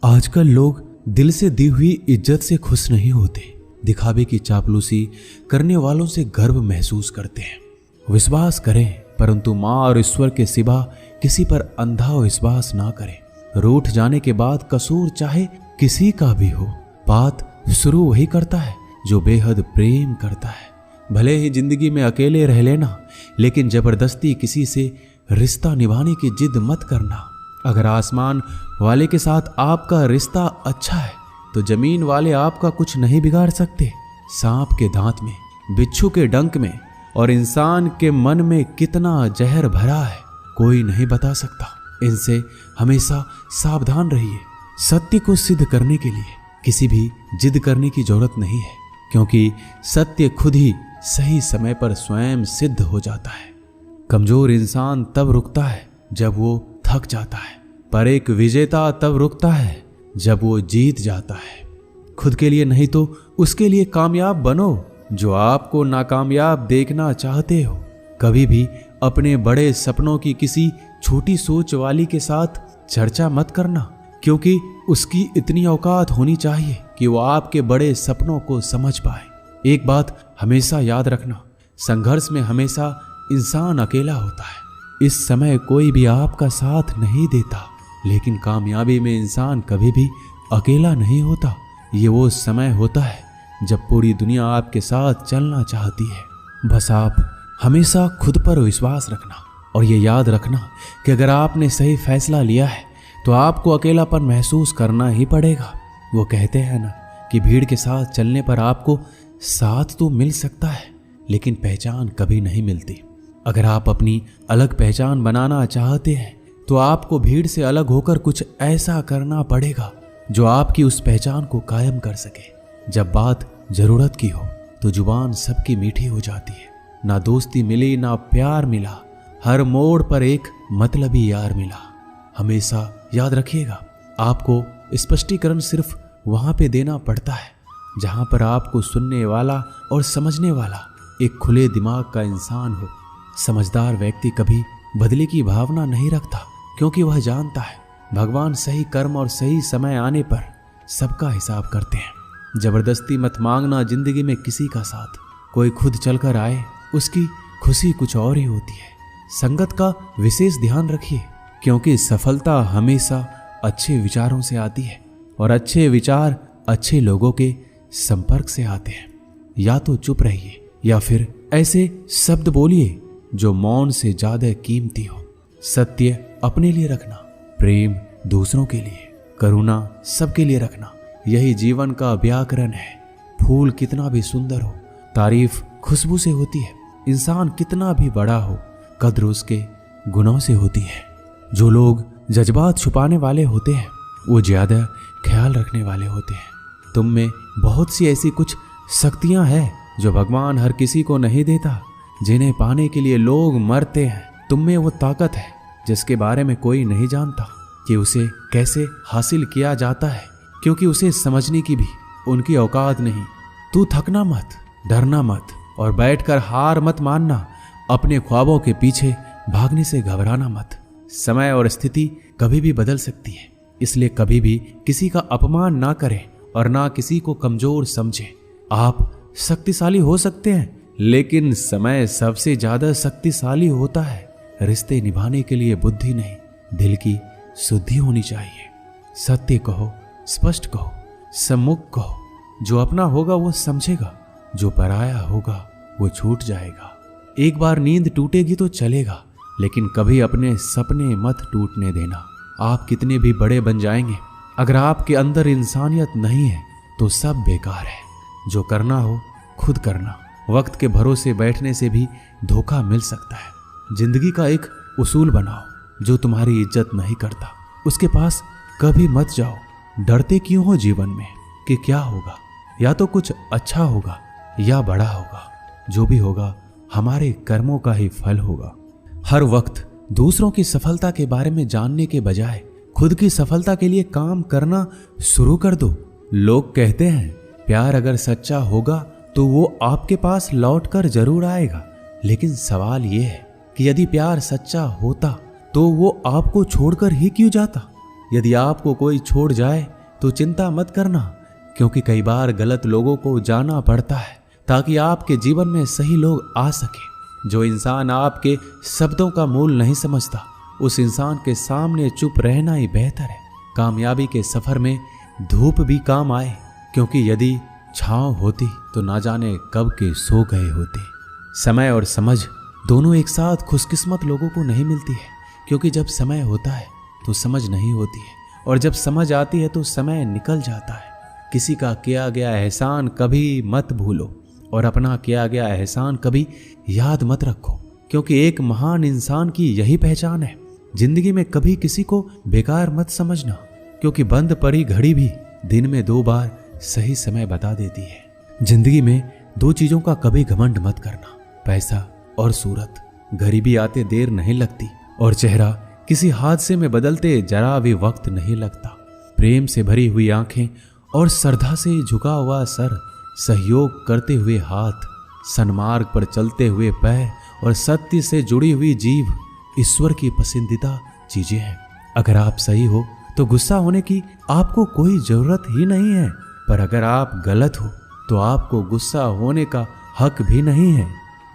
आजकल लोग दिल से दी हुई इज्जत से खुश नहीं होते, दिखावे की चापलूसी करने वालों से गर्व महसूस करते हैं। विश्वास करें, परंतु माँ और ईश्वर के सिवा किसी पर अंधा विश्वास ना करें। रूठ जाने के बाद कसूर चाहे किसी का भी हो, बात शुरू वही करता है जो बेहद प्रेम करता है। भले ही जिंदगी में अकेले रह लेना, लेकिन जबरदस्ती किसी से रिश्ता निभाने की जिद मत करना। अगर आसमान वाले के साथ आपका रिश्ता अच्छा है तो जमीन वाले आपका कुछ नहीं बिगाड़ सकते। सांप के दांत में, बिच्छू के डंक में और इंसान के मन में कितना जहर भरा है कोई नहीं बता सकता। इनसे हमेशा सावधान रहिए। सत्य को सिद्ध करने के लिए किसी भी जिद करने की जरूरत नहीं है, क्योंकि सत्य खुद ही सही समय पर स्वयं सिद्ध हो जाता है। कमजोर इंसान तब रुकता है जब वो थक जाता है, पर एक विजेता तब रुकता है जब वो जीत जाता है। खुद के लिए नहीं तो उसके लिए कामयाब बनो जो आपको नाकामयाब देखना चाहते हो। कभी भी अपने बड़े सपनों की किसी छोटी सोच वाली के साथ चर्चा मत करना, क्योंकि उसकी इतनी औकात होनी चाहिए कि वो आपके बड़े सपनों को समझ पाए। एक बात हमेशा याद रखना, संघर्ष में हमेशा इंसान अकेला होता है। इस समय कोई भी आपका साथ नहीं देता, लेकिन कामयाबी में इंसान कभी भी अकेला नहीं होता। ये वो समय होता है जब पूरी दुनिया आपके साथ चलना चाहती है। बस आप हमेशा खुद पर विश्वास रखना और ये याद रखना कि अगर आपने सही फैसला लिया है तो आपको अकेलापन महसूस करना ही पड़ेगा। वो कहते हैं ना कि भीड़ के साथ चलने पर आपको साथ तो मिल सकता है, लेकिन पहचान कभी नहीं मिलती। अगर आप अपनी अलग पहचान बनाना चाहते हैं तो आपको भीड़ से अलग होकर कुछ ऐसा करना पड़ेगा जो आपकी उस पहचान को कायम कर सके। जब बात जरूरत की हो तो जुबान सबकी मीठी हो जाती है। ना दोस्ती मिली ना प्यार मिला, हर मोड़ पर एक मतलबी यार मिला। हमेशा याद रखिएगा, आपको स्पष्टीकरण सिर्फ वहां पे देना पड़ता है जहां पर आपको सुनने वाला और समझने वाला एक खुले दिमाग का इंसान हो। समझदार व्यक्ति कभी बदले की भावना नहीं रखता, क्योंकि वह जानता है भगवान सही कर्म और सही समय आने पर सबका हिसाब करते हैं। जबरदस्ती मत मांगना जिंदगी में किसी का साथ। कोई खुद चलकर आए, उसकी खुशी कुछ और ही होती है। संगत का विशेष ध्यान रखिए, क्योंकि सफलता हमेशा अच्छे विचारों से आती है और अच्छे विचार अच्छे लोगों के संपर्क से आते हैं। या तो चुप रहिए या फिर ऐसे शब्द बोलिए जो मौन से ज्यादा कीमती हो। सत्य अपने लिए रखना, प्रेम दूसरों के लिए, करुणा सबके लिए रखना, यही जीवन का व्याकरण है। फूल कितना भी सुंदर हो, तारीफ खुशबू से होती है। इंसान कितना भी बड़ा हो, कद्र उसके गुणों से होती है। जो लोग जज्बात छुपाने वाले होते हैं वो ज्यादा ख्याल रखने वाले होते हैं। तुम में बहुत सी ऐसी कुछ शक्तियां हैं जो भगवान हर किसी को नहीं देता, जिन्हें पाने के लिए लोग मरते हैं। तुम में वो ताकत है जिसके बारे में कोई नहीं जानता कि उसे कैसे हासिल किया जाता है, क्योंकि उसे समझने की भी उनकी औकात नहीं। तू थकना मत, डरना मत और बैठकर हार मत मानना। अपने ख्वाबों के पीछे भागने से घबराना मत। समय और स्थिति कभी भी बदल सकती है, इसलिए कभी भी किसी का अपमान ना करें और ना किसी को कमजोर समझें। आप शक्तिशाली हो सकते हैं, लेकिन समय सबसे ज्यादा शक्तिशाली होता है। रिश्ते निभाने के लिए बुद्धि नहीं, दिल की शुद्धि होनी चाहिए। सत्य कहो, स्पष्ट कहो, सम्मुख कहो। जो अपना होगा वो समझेगा, जो पराया होगा वो छूट जाएगा। एक बार नींद टूटेगी तो चलेगा, लेकिन कभी अपने सपने मत टूटने देना। आप कितने भी बड़े बन जाएंगे, अगर आपके अंदर इंसानियत नहीं है तो सब बेकार है। जो करना हो खुद करना। वक्त के भरोसे बैठने से भी धोखा मिल सकता है। जिंदगी का एक उसूल बनाओ, जो तुम्हारी इज्जत नहीं करता उसके पास कभी मत जाओ। डरते क्यों हो जीवन में कि क्या होगा? या तो कुछ अच्छा होगा या बड़ा होगा। जो भी होगा हमारे कर्मों का ही फल होगा। हर वक्त दूसरों की सफलता के बारे में जानने के बजाय खुद की सफलता के लिए काम करना शुरू कर दो। लोग कहते हैं प्यार अगर सच्चा होगा तो वो आपके पास लौटकर जरूर आएगा, लेकिन सवाल ये है कि यदि प्यार सच्चा होता तो वो आपको छोड़कर ही क्यों जाता? यदि आपको कोई छोड़ जाए तो चिंता मत करना, क्योंकि कई बार गलत लोगों को जाना पड़ता है ताकि आपके जीवन में सही लोग आ सके। जो इंसान आपके शब्दों का मूल नहीं समझता, उस इंसान के सामने चुप रहना ही बेहतर है। कामयाबी के सफर में धूप भी काम आए, क्योंकि यदि छांव होती तो ना जाने कब के सो गए होते। समय और समझ दोनों एक साथ खुशकिस्मत लोगों को नहीं मिलती है, क्योंकि जब समय होता है तो समझ नहीं होती है, और जब समझ आती है तो समय निकल जाता है। किसी का किया गया एहसान कभी मत भूलो, और अपना किया गया एहसान कभी याद मत रखो, क्योंकि एक महान इंसान की यही पहचान है। जिंदगी में कभी किसी को बेकार मत समझना, क्योंकि बंद पड़ी घड़ी भी दिन में 2 बार सही समय बता देती है। जिंदगी में 2 चीजों का कभी घमंड मत करना, पैसा और सूरत। गरीबी आते देर नहीं लगती, और चेहरा किसी हादसे में बदलते जरा भी वक्त नहीं लगता। प्रेम से भरी हुई आंखें और श्रद्धा से झुका हुआ सर, सहयोग करते हुए हाथ, सन्मार्ग पर चलते हुए पैर और सत्य से जुड़ी हुई जीभ ईश्वर की पसंदीदा चीजें हैं। अगर आप सही हो तो गुस्सा होने की आपको कोई जरूरत ही नहीं है, पर अगर आप गलत हो तो आपको गुस्सा होने का हक भी नहीं है।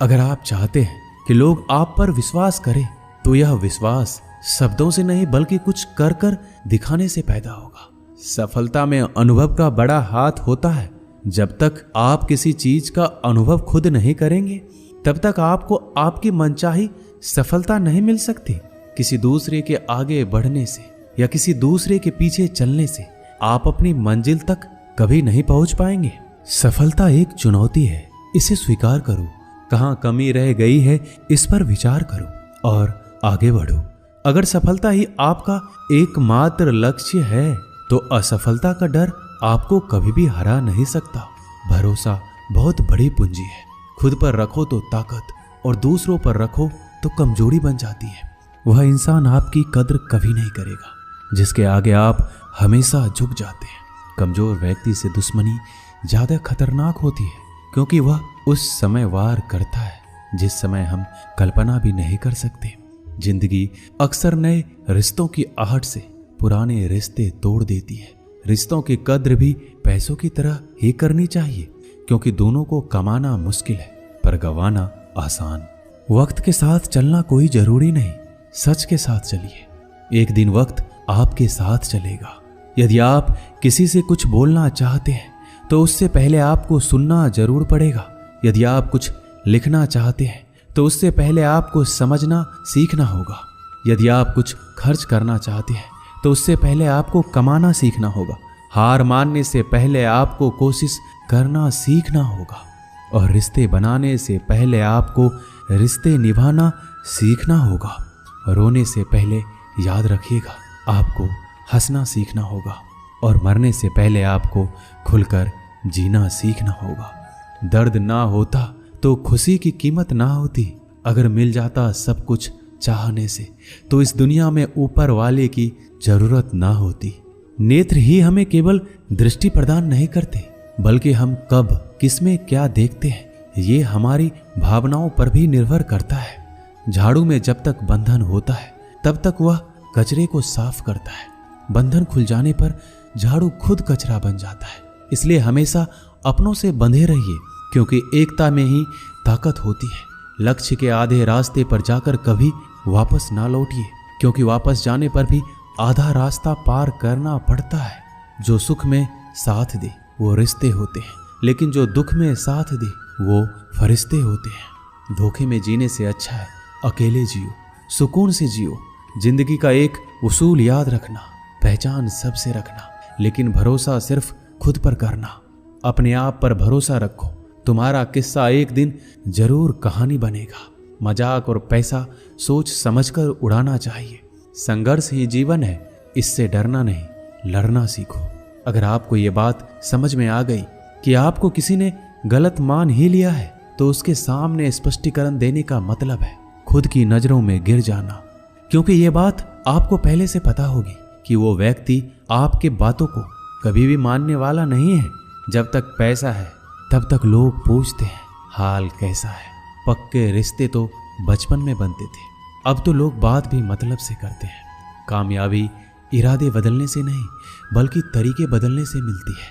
अगर आप चाहते हैं कि लोग आप पर विश्वास करें, तो यह विश्वास शब्दों से नहीं बल्कि कुछ कर कर दिखाने से पैदा होगा। सफलता में अनुभव का बड़ा हाथ होता है। जब तक आप किसी चीज का अनुभव खुद नहीं करेंगे, तब तक आपको आपकी मनचाही सफलता नहीं मिल सकती। किसी दूसरे के आगे बढ़ने से या किसी दूसरे के पीछे चलने से आप अपनी मंजिल तक कभी नहीं पहुंच पाएंगे। सफलता एक चुनौती है, इसे स्वीकार करो। कहां कमी रह गई है, इस पर विचार करो और आगे बढ़ो। अगर सफलता ही आपका एकमात्र लक्ष्य है, तो असफलता का डर आपको कभी भी हरा नहीं सकता। भरोसा बहुत बड़ी पूंजी है। खुद पर रखो तो ताकत, और दूसरों पर रखो तो कमजोरी बन जाती है। वह इंसान आपकी कद्र कभी नहीं करेगा जिसके आगे आप हमेशा झुक जाते हैं। कमजोर व्यक्ति से दुश्मनी ज्यादा खतरनाक होती है, क्योंकि वह उस समय वार करता है जिस समय हम कल्पना भी नहीं कर सकते। जिंदगी अक्सर नए रिश्तों की आहट से पुराने रिश्ते तोड़ देती है। रिश्तों की कद्र भी पैसों की तरह ही करनी चाहिए, क्योंकि दोनों को कमाना मुश्किल है पर गंवाना आसान। वक्त के साथ चलना कोई जरूरी नहीं, सच के साथ चलिए। एक दिन वक्त आपके साथ चलेगा। यदि आप किसी से कुछ बोलना चाहते हैं, तो उससे पहले आपको सुनना जरूर पड़ेगा। यदि आप कुछ लिखना चाहते हैं, तो उससे पहले आपको समझना सीखना होगा। यदि आप कुछ खर्च करना चाहते हैं, तो उससे पहले आपको कमाना सीखना होगा। हार मानने से पहले आपको कोशिश करना सीखना होगा, और रिश्ते बनाने से पहले आपको रिश्ते निभाना सीखना होगा। रोने से पहले याद रखिएगा, आपको हंसना सीखना होगा, और मरने से पहले आपको खुलकर जीना सीखना होगा। दर्द ना होता तो खुशी की कीमत ना होती। अगर मिल जाता सब कुछ चाहने से, तो इस दुनिया में ऊपर वाले की जरूरत ना होती। नेत्र ही हमें केवल दृष्टि प्रदान नहीं करते, बल्कि हम कब किसमें क्या देखते हैं, ये हमारी भावनाओं पर भी निर्भर करता है। झाड़ू में जब तक बंधन होता है, तब तक वह कचरे को साफ करता है। बंधन खुल जाने पर झाड़ू खुद कचरा बन जाता है। इसलिए हमेशा अपनों से बंधे रहिए, क्योंकि एकता में ही ताकत होती है। लक्ष्य के आधे रास्ते पर जाकर कभी वापस ना लौटिए, क्योंकि वापस जाने पर भी आधा रास्ता पार करना पड़ता है। जो सुख में साथ दे वो रिश्ते होते हैं, लेकिन जो दुख में साथ दे वो फरिश्ते होते हैं। धोखे में जीने से अच्छा है अकेले जियो, सुकून से जियो। जिंदगी का एक उसूल याद रखना, पहचान सबसे रखना, लेकिन भरोसा सिर्फ खुद पर करना। अपने आप पर भरोसा रखो, तुम्हारा किस्सा एक दिन जरूर कहानी बनेगा। मजाक और पैसा सोच समझकर उड़ाना चाहिए। संघर्ष ही जीवन है, इससे डरना नहीं, लड़ना सीखो। अगर आपको ये बात समझ में आ गई कि आपको किसी ने गलत मान ही लिया है, तो उसके सामने स्पष्टीकरण देने का मतलब है खुद की नजरों में गिर जाना, क्योंकि ये बात आपको पहले से पता होगी कि वो व्यक्ति आपके बातों को कभी भी मानने वाला नहीं है। जब तक पैसा है तब तक लोग पूछते हैं हाल कैसा है। पक्के रिश्ते तो बचपन में बनते थे, अब तो लोग बात भी मतलब से करते हैं। कामयाबी इरादे बदलने से नहीं बल्कि तरीके बदलने से मिलती है।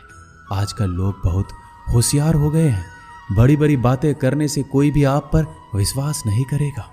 आजकल लोग बहुत होशियार हो गए हैं। बड़ी बड़ी बातें करने से कोई भी आप पर विश्वास नहीं करेगा।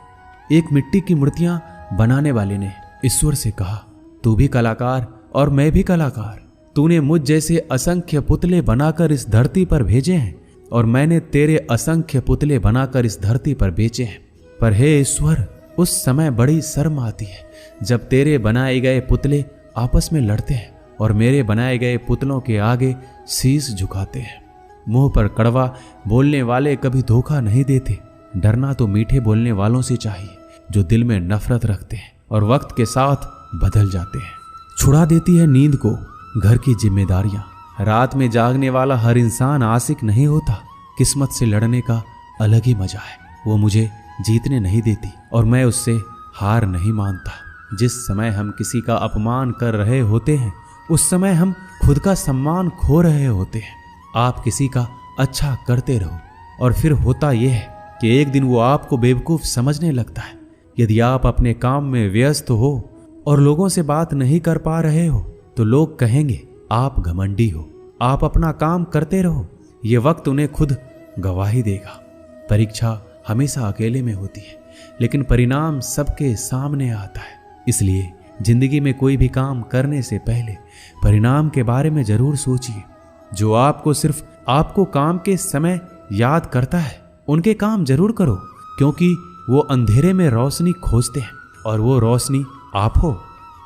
एक मिट्टी की मूर्तियां बनाने वाले ने ईश्वर से कहा, तू भी कलाकार और मैं भी कलाकार। तूने मुझ जैसे असंख्य पुतले बनाकर इस धरती पर भेजे हैं और मैंने तेरे असंख्य पुतले बनाकर इस धरती पर बेचे हैं। पर हे ईश्वर, उस समय बड़ी शर्म आती है जब तेरे बनाए गए पुतले आपस में लड़ते हैं और मेरे बनाए गए पुतलों के आगे शीश झुकाते हैं। मुंह पर कड़वा बोलने वाले कभी धोखा नहीं देते। डरना तो मीठे बोलने वालों से चाहिए जो दिल में नफरत रखते हैं और वक्त के साथ बदल जाते हैं। छुड़ा देती है नींद को घर की जिम्मेदारियां। रात में जागने वाला हर इंसान आशिक नहीं होता। किस्मत से लड़ने का अलग ही मजा है। वो मुझे जीतने नहीं देती और मैं उससे हार नहीं मानता। जिस समय हम किसी का अपमान कर रहे होते हैं उस समय हम खुद का सम्मान खो रहे होते हैं। आप किसी का अच्छा करते रहो और फिर होता यह है कि एक दिन वो आपको बेवकूफ़ समझने लगता है। यदि आप अपने काम में व्यस्त हो और लोगों से बात नहीं कर पा रहे हो तो लोग कहेंगे आप घमंडी हो। आप अपना काम करते रहो, ये वक्त उन्हें खुद गवाही देगा। परीक्षा हमेशा अकेले में होती है लेकिन परिणाम सबके सामने आता है। इसलिए जिंदगी में कोई भी काम करने से पहले परिणाम के बारे में जरूर सोचिए। जो आपको सिर्फ आपको काम के समय याद करता है उनके काम जरूर करो, क्योंकि वो अंधेरे में रोशनी खोजते हैं और वो रोशनी आप हो।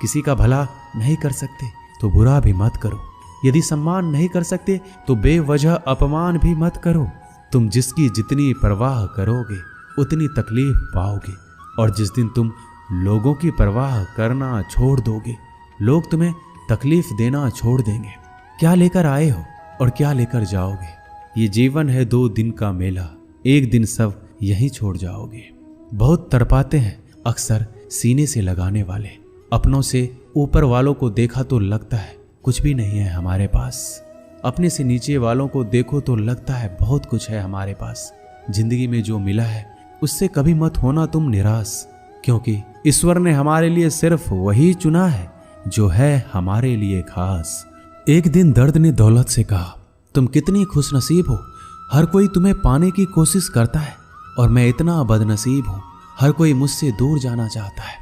किसी का भला नहीं कर सकते तो बुरा भी मत करो। यदि सम्मान नहीं कर सकते तो बेवजह अपमान भी मत करो। तुम जिसकी जितनी परवाह करोगे उतनी तकलीफ पाओगे और जिस दिन तुम लोगों की परवाह करना छोड़ दोगे लोग तुम्हें तकलीफ देना छोड़ देंगे। क्या लेकर आए हो और क्या लेकर जाओगे। ये जीवन है 2 दिन का मेला, एक दिन सब यहीं छोड़ जाओगे। बहुत तड़पाते हैं अक्सर सीने से लगाने वाले। अपनों से ऊपर वालों को देखा तो लगता है कुछ भी नहीं है हमारे पास। अपने से नीचे वालों को देखो तो लगता है बहुत कुछ है हमारे पास। जिंदगी में जो मिला है उससे कभी मत होना तुम निराश, क्योंकि ईश्वर ने हमारे लिए सिर्फ वही चुना है जो है हमारे लिए खास। एक दिन दर्द ने दौलत से कहा, तुम कितनी खुशनसीब हो, हर कोई तुम्हें पाने की कोशिश करता है और मैं इतना बदनसीब हूँ, हर कोई मुझसे दूर जाना चाहता है।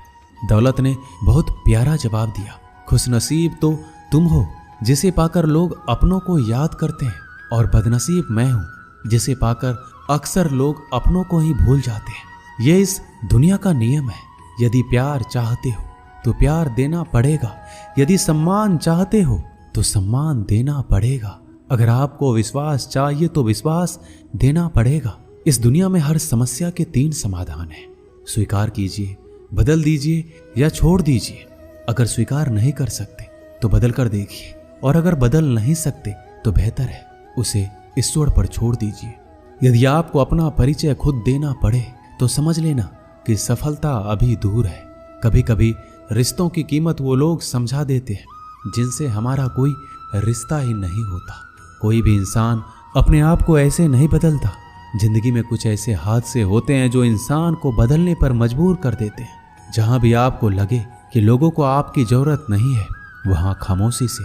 दौलत ने बहुत प्यारा जवाब दिया, खुशनसीब तो तुम हो जिसे पाकर लोग अपनों को याद करते हैं और बदनसीब मैं हूँ जिसे पाकर अक्सर लोग अपनों को ही भूल जाते हैं। यह इस दुनिया का नियम है। यदि प्यार चाहते हो तो प्यार देना पड़ेगा, यदि सम्मान चाहते हो तो सम्मान देना पड़ेगा। अगर आपको विश्वास चाहिए तो विश्वास देना पड़ेगा। इस दुनिया में हर समस्या के 3 समाधान हैं। स्वीकार कीजिए, बदल दीजिए या छोड़ दीजिए। अगर स्वीकार नहीं कर सकते तो बदल कर देखिए और अगर बदल नहीं सकते तो बेहतर है उसे ईश्वर पर छोड़ दीजिए। यदि आपको अपना परिचय खुद देना पड़े तो समझ लेना कि सफलता अभी दूर है। कभी कभी रिश्तों की कीमत वो लोग समझा देते हैं जिनसे हमारा कोई रिश्ता ही नहीं होता। कोई भी इंसान अपने आप को ऐसे नहीं बदलता। जिंदगी में कुछ ऐसे हादसे होते हैं जो इंसान को बदलने पर मजबूर कर देते हैं। जहां भी आपको लगे कि लोगों को आपकी जरूरत नहीं है वहां खामोशी से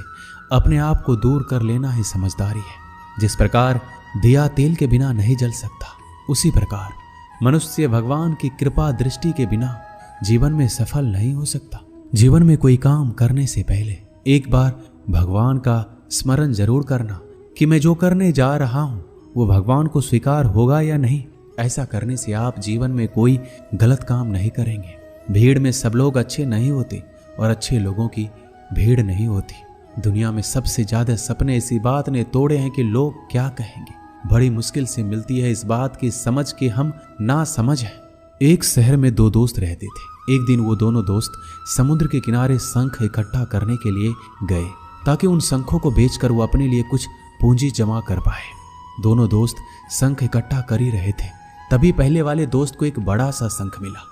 अपने आप को दूर कर लेना ही समझदारी है। जिस प्रकार दिया तेल के बिना नहीं जल सकता, उसी प्रकार मनुष्य भगवान की कृपा दृष्टि के बिना जीवन में सफल नहीं हो सकता। जीवन में कोई काम करने से पहले एक बार भगवान का स्मरण जरूर करना कि मैं जो करने जा रहा हूं वो भगवान को स्वीकार होगा या नहीं। ऐसा करने से आप जीवन में कोई गलत काम नहीं करेंगे। भीड़ में सब लोग अच्छे नहीं होते और अच्छे लोगों की भीड़ नहीं होती। दुनिया में सबसे ज्यादा सपने इसी बात ने तोड़े हैं कि लोग क्या कहेंगे। बड़ी मुश्किल से मिलती है इस बात की समझ कि हम ना समझ हैं। एक शहर में 2 दोस्त रहते थे। एक दिन वो दोनों दोस्त समुद्र के किनारे शंख इकट्ठा करने के लिए गए ताकि उन शंखों को बेचकर वो अपने लिए कुछ पूंजी जमा कर पाए। दोनों दोस्त शंख इकट्ठा कर ही रहे थे, तभी पहले वाले दोस्त को एक बड़ा सा शंख मिला।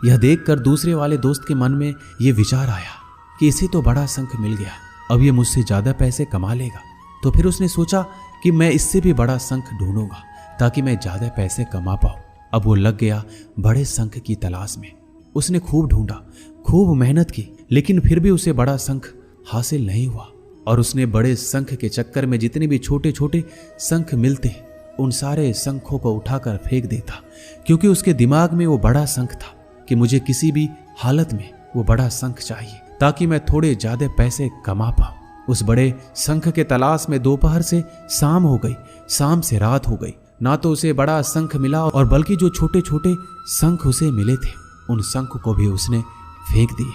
यह देखकर दूसरे वाले दोस्त के मन में ये विचार आया कि इसे तो बड़ा शंख मिल गया, अब ये मुझसे ज्यादा पैसे कमा लेगा। तो फिर उसने सोचा कि मैं इससे भी बड़ा शंख ढूंढूंगा ताकि मैं ज्यादा पैसे कमा पाऊं। अब वो लग गया बड़े शंख की तलाश में। उसने खूब ढूंढा, खूब मेहनत की, लेकिन फिर भी उसे बड़ा शंख हासिल नहीं हुआ और उसने बड़े शंख के चक्कर में जितने भी छोटे छोटे शंख मिलते उन सारे शंखों को उठाकर फेंक देता, क्योंकि उसके दिमाग में वो बड़ा शंख था कि मुझे किसी भी हालत में वो बड़ा शंख चाहिए ताकि मैं थोड़े ज्यादा पैसे कमा पाऊं। उस बड़े शंख के तलाश में दोपहर से शाम हो गई, शाम से रात हो गई, ना तो उसे बड़ा शंख मिला और बल्कि जो छोटे छोटे शंख उसे मिले थे उन शंख को भी उसने फेंक दिए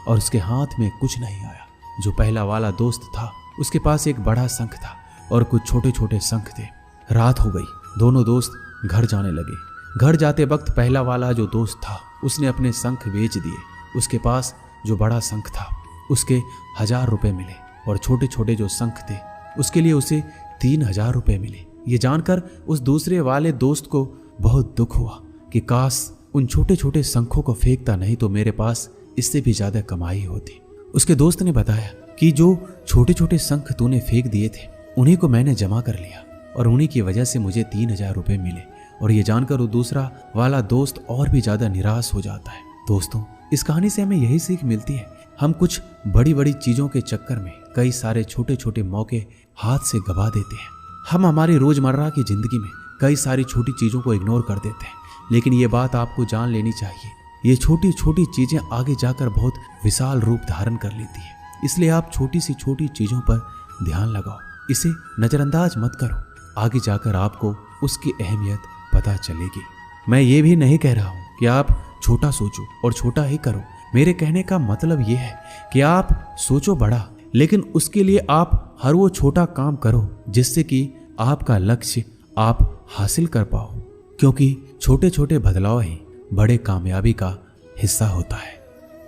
और उसके हाथ में कुछ नहीं आया। जो पहला वाला दोस्त था उसके पास एक बड़ा शंख था और कुछ छोटे छोटे शंख थे। रात हो गई, दोनों दोस्त घर जाने लगे। घर जाते वक्त पहला वाला जो दोस्त था उसने अपने शंख बेच दिए। उसके पास जो बड़ा शंख था उसके 1000 रुपए मिले और छोटे छोटे जो शंख थे उसके लिए उसे 3000 रुपए मिले। ये जानकर उस दूसरे वाले दोस्त को बहुत दुख हुआ कि काश उन छोटे छोटे शंखों को फेंकता, नहीं तो मेरे पास इससे भी ज्यादा कमाई होती। उसके दोस्त ने बताया कि जो छोटे छोटे शंख तूने फेंक दिए थे उन्हीं को मैंने जमा कर लिया और उन्हीं की वजह से मुझे 3000 रुपए मिले। और ये जानकर वो दूसरा वाला दोस्त और भी ज्यादा निराश हो जाता है। दोस्तों, इस कहानी से हमें यही सीख मिलती है, हम कुछ बड़ी बड़ी चीजों के चक्कर में कई सारे छोटे छोटे मौके हाथ से गवा देते हैं। हम हमारी रोजमर्रा की जिंदगी में कई सारी छोटी चीजों को इग्नोर कर देते हैं, लेकिन ये बात आपको जान लेनी चाहिए, ये छोटी छोटी चीजें आगे जाकर बहुत विशाल रूप धारण कर लेती है। इसलिए आप छोटी सी छोटी चीजों पर ध्यान लगाओ, इसे नजरअंदाज मत करो, आगे जाकर आपको उसकी अहमियत पता चलेगी। मैं ये भी नहीं कह रहा हूँ कि आप छोटा सोचो और छोटा ही करो। मेरे कहने का मतलब ये है कि आप सोचो बड़ा, लेकिन उसके लिए आप हर वो छोटा काम करो जिससे कि आपका लक्ष्य आप हासिल कर पाओ, क्योंकि छोटे छोटे बदलाव ही बड़े कामयाबी का हिस्सा होता है।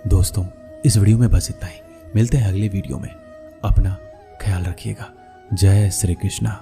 दोस्तों, इस वीडियो में बस इतना ही। मिलते हैं अगले वीडियो में। अपना ख्याल रखिएगा। जय श्री कृष्णा।